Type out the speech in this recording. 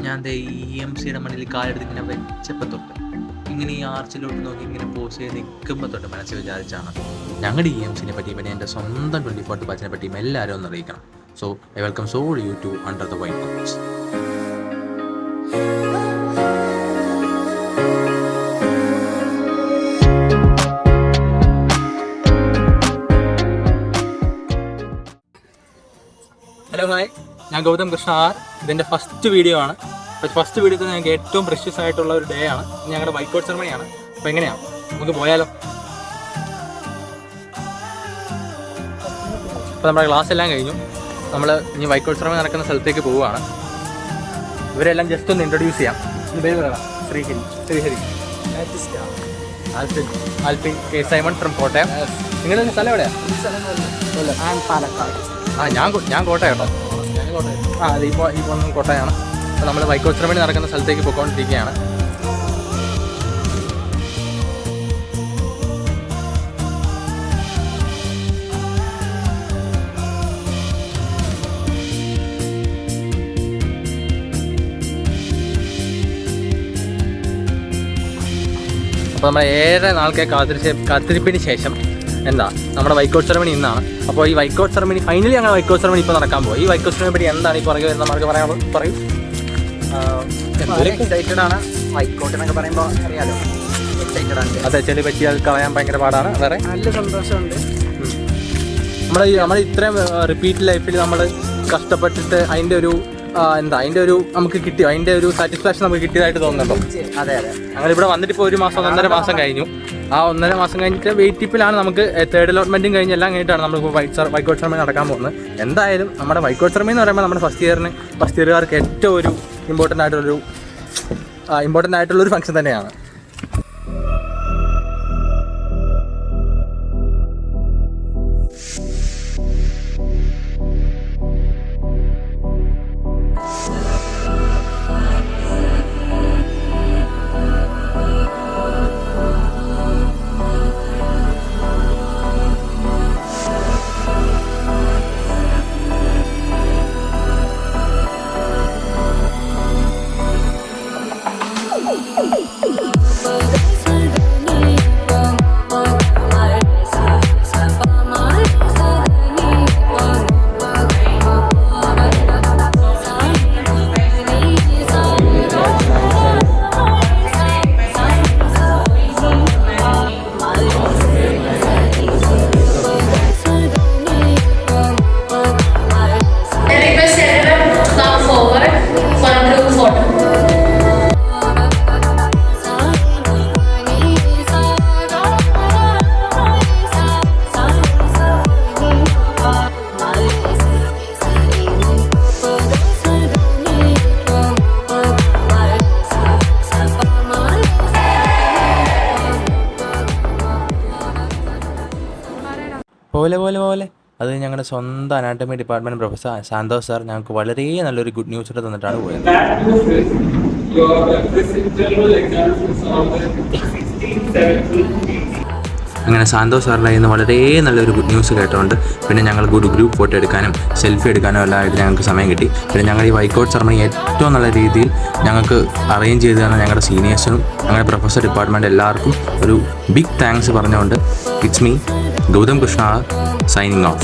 ഞാൻ EMCയുടെ മണ്ണിൽ കാലെടുത്ത് ഇങ്ങനെ വെച്ചപ്പോൾ തൊട്ട് ഇങ്ങനെ ഈ ആർച്ചിലോട്ട് നോക്കി ഇങ്ങനെ പോസ് ചെയ്ത് നിൽക്കുമ്പോൾ തൊട്ട് മനസ്സിൽ വിചാരിച്ചാണ് ഞങ്ങളുടെ EMCനെ പറ്റി പിന്നെ എൻ്റെ സ്വന്തം 24 ബാച്ചിനെ പറ്റിയും എല്ലാവരും ഒന്ന് അറിയിക്കണം. So I welcome soul you to under the white coach. Hello hi, ഞാൻ ഗൗതം കൃഷ്ണ ആർ. ഇതെൻ്റെ ഫസ്റ്റ് വീഡിയോ ആണ്. ഫസ്റ്റ് വീഡിയോ തന്നെ ഞങ്ങൾക്ക് ഏറ്റവും പ്രഷ്യസ് ആയിട്ടുള്ള ഒരു ഡേ ആണ്. ഞങ്ങളുടെ വൈറ്റ് കോട്ട് സെറമണിയാണ്. അപ്പോൾ എങ്ങനെയാണ്, നമുക്ക് പോയാലോ? അപ്പോൾ നമ്മുടെ ക്ലാസ് എല്ലാം കഴിഞ്ഞു. നമ്മൾ ഇനി വൈറ്റ് കോട്ട് സെറമണി നടക്കുന്ന സ്ഥലത്തേക്ക് പോവുകയാണ്. ഇവരെല്ലാം ജസ്റ്റ് ഒന്ന് ഇൻട്രൊഡ്യൂസ് ചെയ്യാം. പേര് പറയാം. Sreehari, Alphin K Simon from Kottayam. നിങ്ങളുടെ സ്ഥലം എവിടെയാണ്? പാലക്കാട്. ഞാൻ കോട്ടയം കേട്ടോ. അത് ഇപ്പോൾ കോട്ടയമാണ്. അപ്പോൾ നമ്മൾ വൈറ്റ് കോട്ട് സെറമണി നടക്കുന്ന സ്ഥലത്തേക്ക് പോയിക്കൊണ്ടിരിക്കുകയാണ്. അപ്പോൾ നമ്മൾ ഏറെ നാൾക്ക് കാത്തിരിപ്പിന് ശേഷം നമ്മുടെ വൈറ്റ് കോട്ട് സെറമണി ഇന്നാണ്. അപ്പോൾ ഈ വൈറ്റ് കോട്ട് സെറമണി ഫൈനലി ഞങ്ങൾ വൈറ്റ് കോട്ട് സെറമണി ഇപ്പോൾ നടക്കാൻ പോകും. ഈ വൈറ്റ് കോട്ട് സെറമണി പറ്റി എന്താണ് ഈ പുറകെ വരുന്ന മാർക്ക് പറയാനുള്ളത്? പറയൂ. എക്സൈറ്റഡ് ആണ്. വൈറ്റ് കോട്ട് എന്നൊക്കെ പറയുമ്പോൾ അറിയാലോ, എക്സൈറ്റഡ് ആണ്. അതെ, ചെളി പറ്റി അത് കളയാൻ ഭയങ്കര പാടാണ്. വേറെ നല്ല സന്തോഷമുണ്ട്. നമ്മൾ ഇത്രയും റിപ്പീറ്റ് ലൈഫിൽ നമ്മൾ കഷ്ടപ്പെട്ടിട്ട് അതിൻ്റെ ഒരു നമുക്ക് കിട്ടിയോ, അതിൻ്റെ ഒരു സാറ്റിസ്ഫാക്ഷൻ നമുക്ക് കിട്ടിയതായിട്ട് തോന്നുന്നുണ്ടോ? അതെ. ഞങ്ങളിവിടെ വന്നിട്ട് ഇപ്പോൾ 1.5 മാസം കഴിഞ്ഞു. ആ 1.5 മാസം കഴിഞ്ഞിട്ട് വെയിറ്റ് ടിപ്പിലാണ്. നമുക്ക് തേർഡ് അലോട്ട്മെൻറ്റും കഴിഞ്ഞ് എല്ലാം കഴിഞ്ഞിട്ടാണ് നമ്മളിപ്പോൾ വൈറ്റ് കോട്ട് സെറമണി നടക്കാൻ പോകുന്നത്. എന്തായാലും നമ്മുടെ വൈറ്റ് കോട്ട് സെറമണി എന്ന് പറയുമ്പോൾ നമ്മുടെ ഫസ്റ്റ് ഇയറുകാർക്ക് ഏറ്റവും ഒരു ഇമ്പോർട്ടൻ്റ് ആയിട്ടുള്ളൊരു ഫംഗ്ഷൻ തന്നെയാണ്. പോലെ അത് ഞങ്ങളുടെ സ്വന്തം അനാട്ടമി ഡിപ്പാർട്ട്മെൻറ്റ് പ്രൊഫസർ സാന്തോഷ് സാർ ഞങ്ങൾക്ക് വളരെ നല്ലൊരു ഗുഡ് ന്യൂസ് ഇട്ട് തന്നിട്ടാണ് പോയത്. അങ്ങനെ സാന്തോഷ് സാറിൻ്റെ കയ്യിൽ നിന്ന് വളരെ നല്ലൊരു ഗുഡ് ന്യൂസ് കേട്ടുകൊണ്ട് പിന്നെ ഞങ്ങൾ ഗ്രൂപ്പ് ഫോട്ടോ എടുക്കാനും സെൽഫി എടുക്കാനും എല്ലാം ആയിട്ട് ഞങ്ങൾക്ക് സമയം കിട്ടി. പിന്നെ ഞങ്ങൾ ഈ വൈറ്റ് കോട്ട് സെറമണി ഏറ്റവും നല്ല രീതിയിൽ ഞങ്ങൾക്ക് അറേഞ്ച് ചെയ്ത് തന്ന ഞങ്ങളുടെ സീനിയേഴ്സിനും ഞങ്ങളുടെ പ്രൊഫസർ ഡിപ്പാർട്ട്മെൻറ്റ് എല്ലാവർക്കും ഒരു ബിഗ് താങ്ക്സ് പറഞ്ഞുകൊണ്ട് it's me Gautham Krishna signing off.